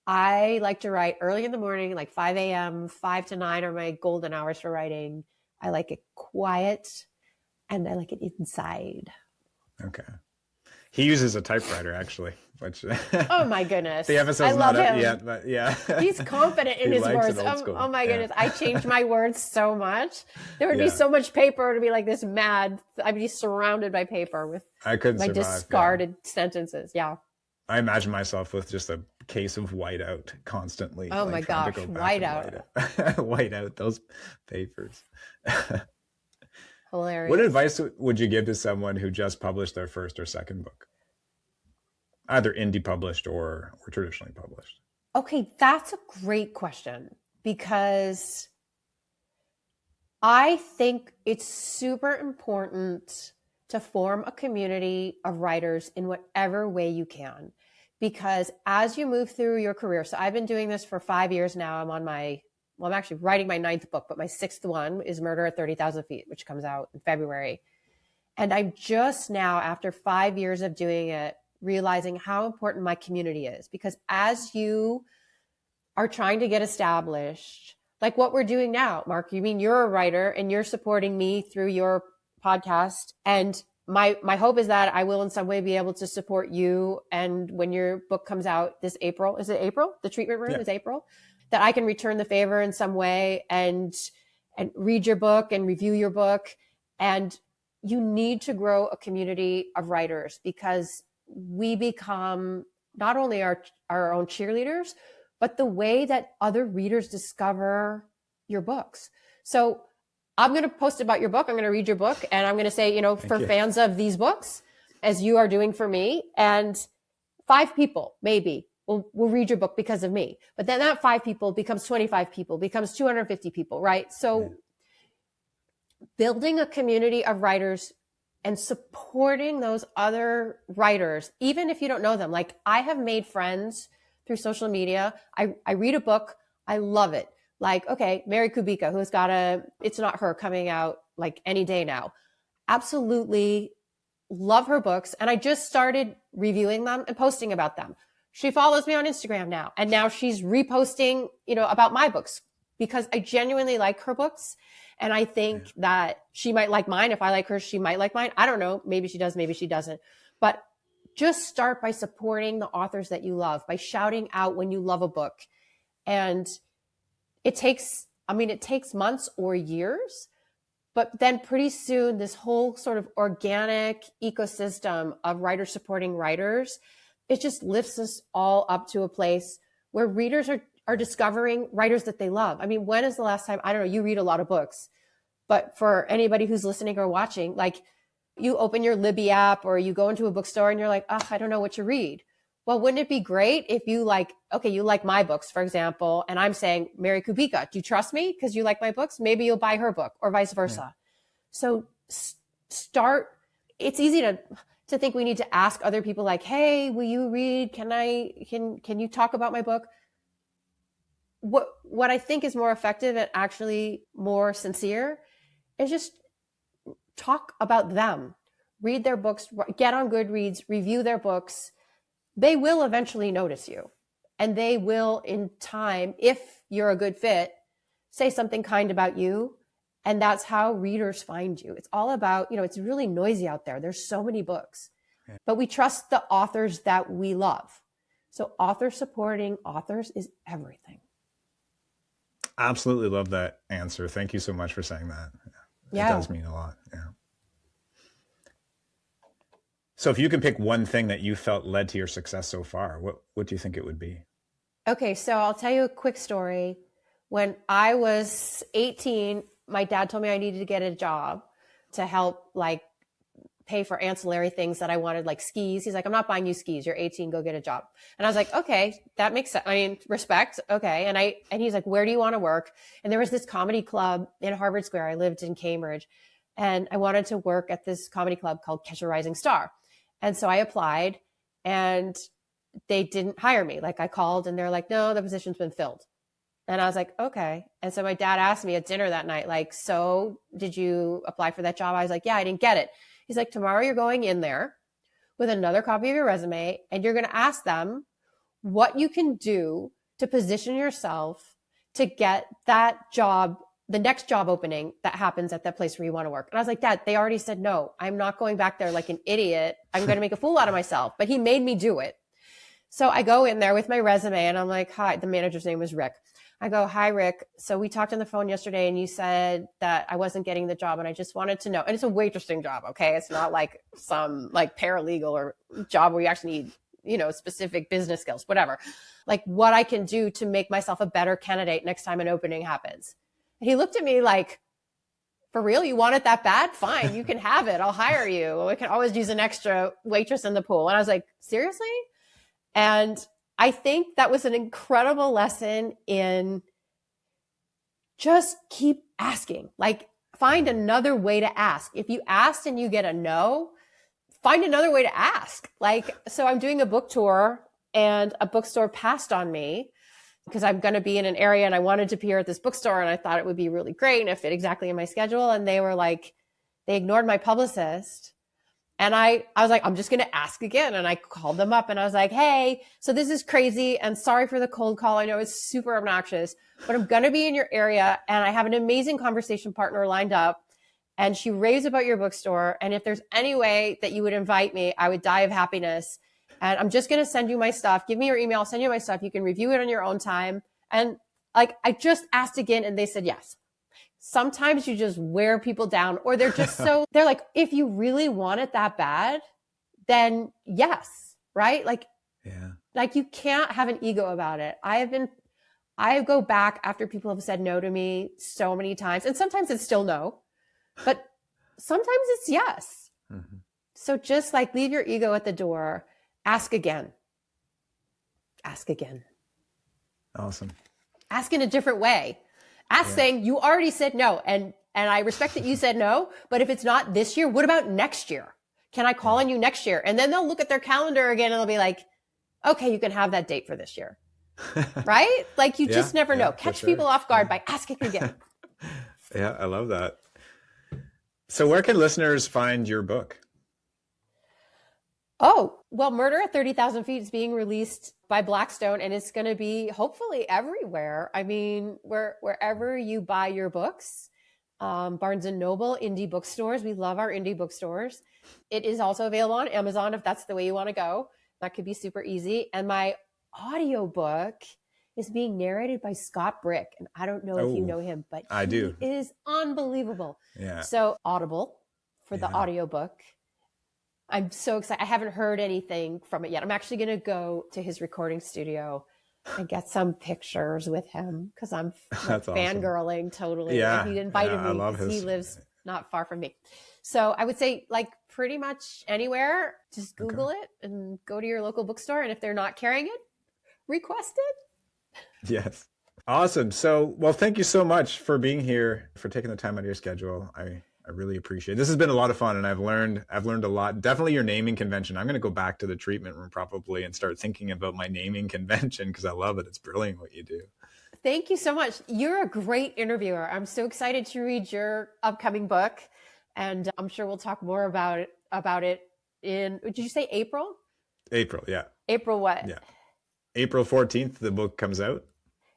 [SPEAKER 1] I like to write early in the morning, like 5 a.m., 5 to 9 are my golden hours for writing. I like it quiet, and I like it inside.
[SPEAKER 2] Okay. He uses a typewriter, actually. Which
[SPEAKER 1] oh my goodness.
[SPEAKER 2] The episode's not up yet, but yeah.
[SPEAKER 1] He's confident in his words. Oh my goodness. I changed my words so much. There would be so much paper to be like this mad. I'd be surrounded by paper with my discarded sentences. Yeah.
[SPEAKER 2] I imagine myself with just a case of whiteout constantly.
[SPEAKER 1] Oh my gosh, whiteout.
[SPEAKER 2] Whiteout those papers.
[SPEAKER 1] Hilarious.
[SPEAKER 2] What advice would you give to someone who just published their first or second book? Either indie published or traditionally published.
[SPEAKER 1] Okay, that's a great question, because I think it's super important to form a community of writers in whatever way you can. Because as you move through your career, so I've been doing this for 5 years now. I'm actually writing my 9th book, but my 6th one is Murder at 30,000 Feet, which comes out in February. And I'm just now, after 5 years of doing it, realizing how important my community is. Because as you are trying to get established, like what we're doing now, Mark, you mean you're a writer and you're supporting me through your podcast. And my hope is that I will in some way be able to support you. And when your book comes out this April, is it April? The treatment room is April, that I can return the favor in some way and read your book and review your book. And you need to grow a community of writers, because we become not only our own cheerleaders, but the way that other readers discover your books. So I'm going to post about your book. I'm going to read your book, and I'm going to say, for fans of these books, as you are doing for me, and 5 people maybe will read your book because of me. But then that 5 people becomes 25 people, becomes 250 people, right? So building a community of writers and supporting those other writers, even if you don't know them. Like, I have made friends through social media. I read a book. I love it. Like, okay, Mary Kubica, who's got It's Not Her coming out like any day now. Absolutely love her books. And I just started reviewing them and posting about them. She follows me on Instagram now. And now she's reposting, about my books, because I genuinely like her books. And I think that she might like mine. If I like hers, she might like mine. I don't know. Maybe she does, maybe she doesn't. But just start by supporting the authors that you love, by shouting out when you love a book. And it takes months or years, but then pretty soon this whole sort of organic ecosystem of writers supporting writers, it just lifts us all up to a place where readers are discovering writers that they love. I mean, when is the last time, I don't know, you read a lot of books, but for anybody who's listening or watching, like you open your Libby app or you go into a bookstore and you're like, oh, I don't know what to read. Well, wouldn't it be great if you like, okay, you like my books, for example, and I'm saying, Mary Kubica, do you trust me because you like my books? Maybe you'll buy her book or vice versa. So start, it's easy to think we need to ask other people like, hey, will you read? Can you talk about my book? What I think is more effective and actually more sincere is just talk about them, read their books, get on Goodreads, review their books. They will eventually notice you, and they will in time, if you're a good fit, say something kind about you. And that's how readers find you. It's all about, it's really noisy out there. There's so many books, but we trust the authors that we love. So author supporting authors is everything.
[SPEAKER 2] Absolutely love that answer. Thank you so much for saying that.
[SPEAKER 1] Yeah.
[SPEAKER 2] It does mean a lot. Yeah. So if you can pick one thing that you felt led to your success so far, what do you think it would be?
[SPEAKER 1] Okay, so I'll tell you a quick story. When I was 18, my dad told me I needed to get a job to help like pay for ancillary things that I wanted, like skis. He's like, I'm not buying you skis. You're 18, go get a job. And I was like, okay, that makes sense. I mean, respect. Okay. And he's like, where do you want to work? And there was this comedy club in Harvard Square. I lived in Cambridge and I wanted to work at this comedy club called Catch a Rising Star. And so I applied and they didn't hire me. Like I called and they're like, no, the position's been filled. And I was like, okay. And so my dad asked me at dinner that night, like, so did you apply for that job? I was like, yeah, I didn't get it. He's like, tomorrow you're going in there with another copy of your resume and you're going to ask them what you can do to position yourself to get that job, the next job opening that happens at that place where you want to work. And I was like, Dad, they already said no. I'm not going back there like an idiot. I'm going to make a fool out of myself. But he made me do it. So I go in there with my resume and I'm like, hi, the manager's name was Rick. I go, hi, Rick. So we talked on the phone yesterday and you said that I wasn't getting the job and I just wanted to know. And it's a waitressing job, okay? It's not like some like paralegal or job where you actually need, specific business skills, whatever. Like what I can do to make myself a better candidate next time an opening happens. And he looked at me like, for real? You want it that bad? Fine, you can have it. I'll hire you. We can always use an extra waitress in the pool. And I was like, seriously? And I think that was an incredible lesson in just keep asking, like find another way to ask. If you asked and you get a no, find another way to ask. Like, so I'm doing a book tour and a bookstore passed on me because I'm going to be in an area and I wanted to appear at this bookstore and I thought it would be really great and it fit exactly in my schedule. And they were like, they ignored my publicist. And I was like, I'm just going to ask again. And I called them up and I was like, hey, so this is crazy. And sorry for the cold call. I know it's super obnoxious, but I'm going to be in your area. And I have an amazing conversation partner lined up. And she raves about your bookstore. And if there's any way that you would invite me, I would die of happiness. And I'm just going to send you my stuff. Give me your email. I'll send you my stuff. You can review it on your own time. And like, I just asked again and they said yes. Sometimes you just wear people down or they're just they're like, if you really want it that bad, then yes, right? Like, yeah, like you can't have an ego about it. I go back after people have said no to me so many times and sometimes it's still no, but sometimes it's yes. Mm-hmm. So just like leave your ego at the door, ask again. Ask again.
[SPEAKER 2] Awesome.
[SPEAKER 1] Ask in a different way. Ask saying, you already said no. And I respect that you said no, but if it's not this year, what about next year? Can I call on you next year? And then they'll look at their calendar again and they'll be like, okay, you can have that date for this year. Right? Like you just never know. Catch people off guard by asking again.
[SPEAKER 2] Yeah, I love that. So where can listeners find your book?
[SPEAKER 1] Oh, well, Murder at 30,000 Feet is being released by Blackstone, and it's going to be hopefully everywhere. I mean, wherever you buy your books, Barnes and Noble, indie bookstores. We love our indie bookstores. It is also available on Amazon if that's the way you want to go. That could be super easy. And my audiobook is being narrated by Scott Brick. And I don't know if you
[SPEAKER 2] Oh,
[SPEAKER 1] know him, but
[SPEAKER 2] I
[SPEAKER 1] he
[SPEAKER 2] do.
[SPEAKER 1] is unbelievable.
[SPEAKER 2] Yeah.
[SPEAKER 1] So Audible for the
[SPEAKER 2] Yeah.
[SPEAKER 1] audiobook. I'm so excited. I haven't heard anything from it yet. I'm actually going to go to his recording studio and get some pictures with him because I'm like
[SPEAKER 2] That's awesome.
[SPEAKER 1] fangirling totally. And
[SPEAKER 2] Yeah.
[SPEAKER 1] he invited
[SPEAKER 2] Yeah. I
[SPEAKER 1] me
[SPEAKER 2] love
[SPEAKER 1] because he
[SPEAKER 2] his.
[SPEAKER 1] lives not far from me. So I would say like pretty much anywhere, just
[SPEAKER 2] Okay.
[SPEAKER 1] Google it and go to your local bookstore. And if they're not carrying it, request it.
[SPEAKER 2] Yes. Awesome. So, well, thank you so much for being here, for taking the time out of your schedule. I really appreciate it. This has been a lot of fun, and I've learned a lot. Definitely your naming convention. I'm going to go back to the treatment room probably and start thinking about my naming convention because I love it. It's brilliant what you do.
[SPEAKER 1] Thank you so much. You're a great interviewer. I'm so excited to read your upcoming book, and I'm sure we'll talk more about it in. Did you say April?
[SPEAKER 2] April, yeah.
[SPEAKER 1] April what?
[SPEAKER 2] Yeah. April 14th, the book comes out.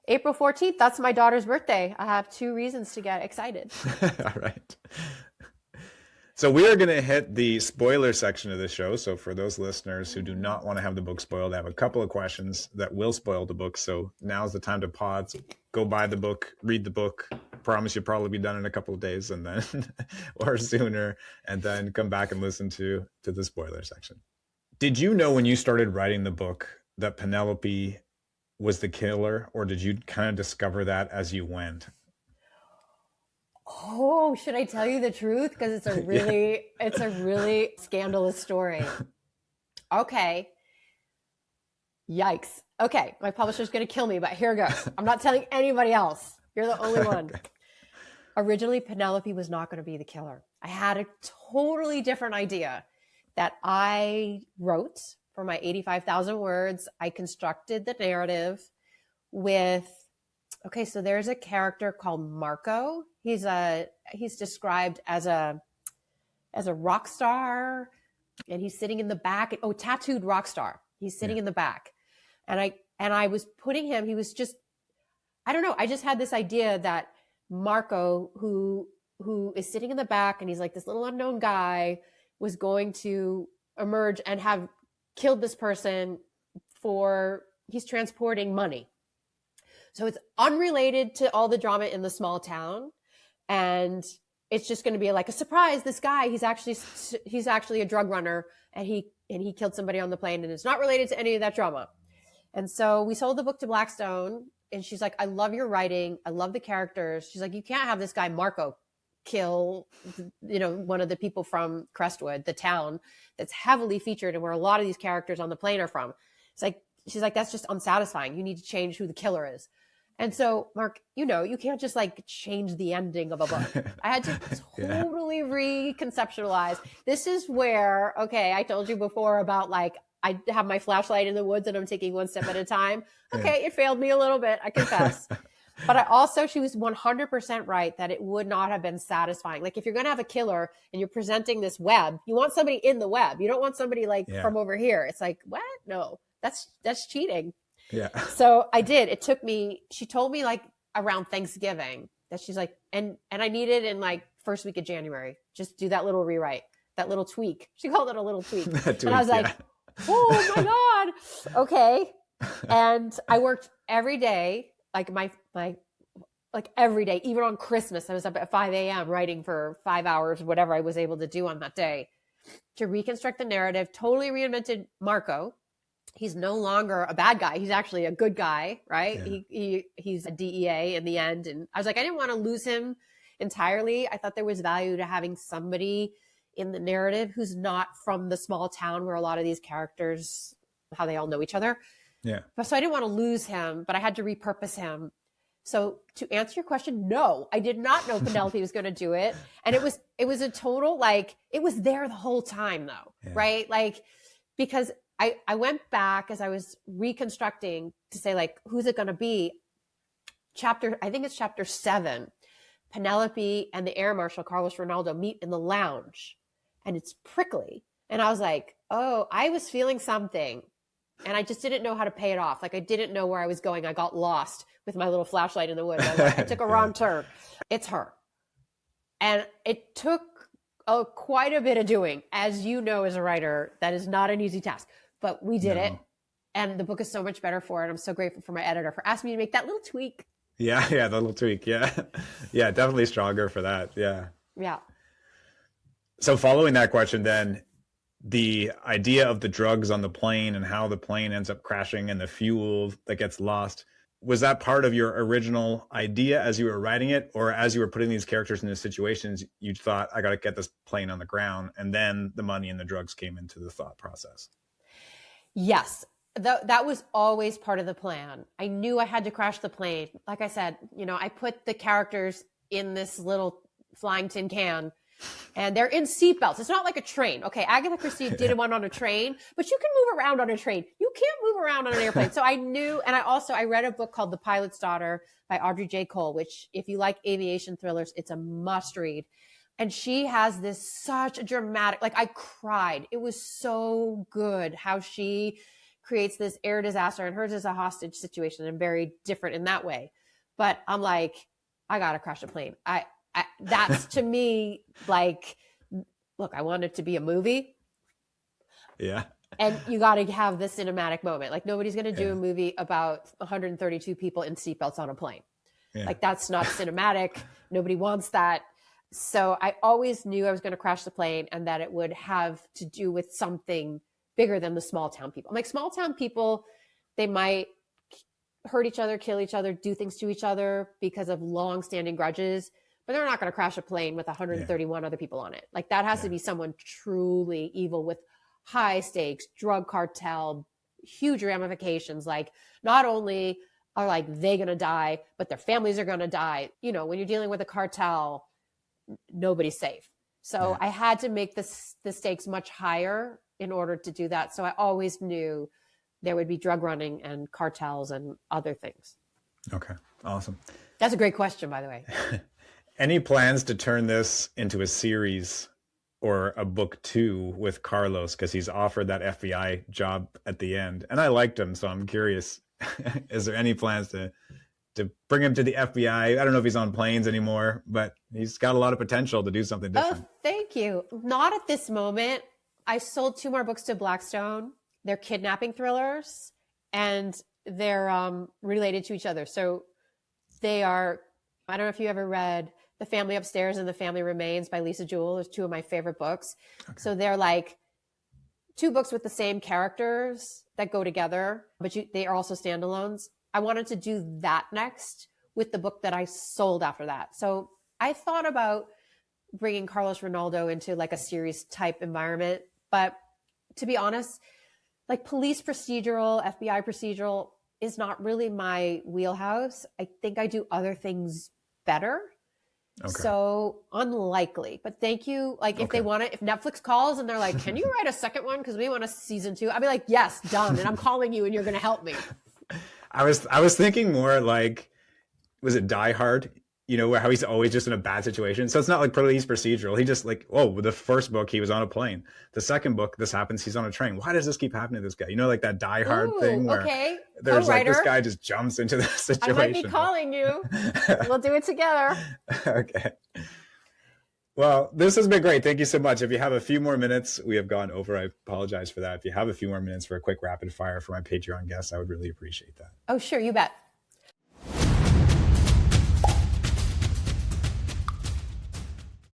[SPEAKER 1] April 14th. That's my daughter's birthday. I have 2 reasons to get excited.
[SPEAKER 2] All right. So we are going to hit the spoiler section of the show. So for those listeners who do not want to have the book spoiled, I have a couple of questions that will spoil the book. So now's the time to pause, go buy the book, read the book. Promise you'll probably be done in a couple of days and then or sooner, and then come back and listen to the spoiler section. Did you know when you started writing the book that Penelope was the killer, or did you kind of discover that as you went?
[SPEAKER 1] Oh, should I tell you the truth? Because it's a really, it's a really scandalous story. Okay. Yikes. Okay. My publisher's going to kill me, but here goes. I'm not telling anybody else. You're the only one.
[SPEAKER 2] Okay.
[SPEAKER 1] Originally, Penelope was not going to be the killer. I had a totally different idea that I wrote for my 85,000 words. I constructed the narrative with, okay, so there's a character called Marco. He's described as a rock star, and he's sitting in the back. Oh, tattooed rock star. He's sitting in the back. And I was putting him, he was just, I don't know. I just had this idea that Marco, who is sitting in the back and he's like this little unknown guy, was going to emerge and have killed this person he's transporting money. So it's unrelated to all the drama in the small town. And it's just going to be like a surprise. This guy, he's actually a drug runner, and he killed somebody on the plane, and it's not related to any of that drama. And so we sold the book to Blackstone, and she's like, I love your writing. I love the characters. She's like, you can't have this guy, Marco, kill, one of the people from Crestwood, the town that's heavily featured and where a lot of these characters on the plane are from. She's like, that's just unsatisfying. You need to change who the killer is. And so, Mark, you can't just like change the ending of a book. I had to totally reconceptualize. This is where, okay, I told you before about like, I have my flashlight in the woods and I'm taking one step at a time. Okay, it failed me a little bit, I confess. But she was 100% right that it would not have been satisfying. Like if you're going to have a killer and you're presenting this web, you want somebody in the web. You don't want somebody like from over here. It's like, what? No, that's cheating.
[SPEAKER 2] Yeah.
[SPEAKER 1] So I did. It took me, she told me like around Thanksgiving that she's like, and I needed in like first week of January, just do that little rewrite, that little tweak. She called it a little tweak. And I was like, oh my God. Okay. And I worked every day, like like every day, even on Christmas, I was up at 5 a.m. writing for 5 hours, whatever I was able to do on that day to reconstruct the narrative, totally reinvented Marco. He's no longer a bad guy. He's actually a good guy, right? Yeah. He's a DEA in the end. And I was like, I didn't want to lose him entirely. I thought there was value to having somebody in the narrative who's not from the small town where a lot of these characters, how they all know each other.
[SPEAKER 2] Yeah.
[SPEAKER 1] So I didn't want to lose him, but I had to repurpose him. So to answer your question, no, I did not know Penelope was going to do it. And it was a total, like, it was there the whole time though, right? Like, because I went back as I was reconstructing to say, like, who's it going to be? I think it's chapter 7. Penelope and the air marshal, Carlos Ronaldo, meet in the lounge. And it's prickly And I was like, oh, I was feeling something. And I just didn't know how to pay it off. Like I didn't know where I was going. I got lost with my little flashlight in the woods. I took a wrong turn. It's her. And it took quite a bit of doing. As you know, as a writer, that is not an easy task. But we did it. And the book is so much better for it. I'm so grateful for my editor for asking me to make that little tweak.
[SPEAKER 2] Yeah, the little tweak. Yeah. Yeah, definitely stronger for that. Yeah.
[SPEAKER 1] Yeah.
[SPEAKER 2] So following that question then, the idea of the drugs on the plane and how the plane ends up crashing and the fuel that gets lost, was that part of your original idea as you were writing it, or as you were putting these characters into situations, you thought, I got to get this plane on the ground, and then the money and the drugs came into the thought process?
[SPEAKER 1] Yes, that was always part of the plan. I knew I had to crash the plane. Like I said, I put the characters in this little flying tin can, and they're in seatbelts. It's not like a train. Okay, Agatha Christie did one on a train, but you can move around on a train. You can't move around on an airplane. So I knew, and I read a book called The Pilot's Daughter by Audrey J. Cole, which if you like aviation thrillers, it's a must read. And she has such a dramatic, like I cried. It was so good how she creates this air disaster, and hers is a hostage situation and very different in that way. But I'm like, I got to crash a plane. That's to me, like, look, I want it to be a movie.
[SPEAKER 2] Yeah.
[SPEAKER 1] And you got to have this cinematic moment. Like nobody's going to do a movie about 132 people in seatbelts on a plane. Yeah. Like that's not cinematic. Nobody wants that. So I always knew I was going to crash the plane and that it would have to do with something bigger than the small town people. I'm like, small town people, they might hurt each other, kill each other, do things to each other because of long-standing grudges, but they're not going to crash a plane with 131 other people on it. Like that has to be someone truly evil with high stakes, drug cartel, huge ramifications. Like not only are like they going to die, but their families are going to die. When you're dealing with a cartel, nobody's safe. So I had to make the stakes much higher in order to do that. So I always knew there would be drug running and cartels and other things.
[SPEAKER 2] Okay, awesome.
[SPEAKER 1] That's a great question, by the way.
[SPEAKER 2] Any plans to turn this into a series or a book 2 with Carlos? Because he's offered that FBI job at the end. And I liked him, so I'm curious. Is there any plans to bring him to the FBI? I don't know if he's on planes anymore, but he's got a lot of potential to do something different.
[SPEAKER 1] Oh, thank you. Not at this moment. I sold 2 more books to Blackstone. They're kidnapping thrillers, and they're related to each other. So they are, I don't know if you ever read The Family Upstairs and The Family Remains by Lisa Jewell. There's 2 of my favorite books. Okay. So they're like 2 books with the same characters that go together, but they are also standalones. I wanted to do that next with the book that I sold after that. So I thought about bringing Carlos Ronaldo into like a series type environment. But to be honest, like police procedural, FBI procedural is not really my wheelhouse. I think I do other things better. Okay. So unlikely, but thank you. Like if they want it, if Netflix calls and they're like, can you write a second one? Cause we want a season 2. I'd be like, yes, done. And I'm calling you and you're going to help me.
[SPEAKER 2] I was thinking more like, was it Die Hard? How he's always just in a bad situation. So it's not like police procedural. He just like, the first book, he was on a plane. The second book, this happens, he's on a train. Why does this keep happening to this guy? Like that Die Hard thing where there's like this guy just jumps into the situation.
[SPEAKER 1] I might be calling you. We'll do it together.
[SPEAKER 2] Okay. Well, this has been great. Thank you so much. If you have a few more minutes, we have gone over. I apologize for that. If you have a few more minutes for a quick rapid fire for my Patreon guests, I would really appreciate that.
[SPEAKER 1] Oh, sure. You bet.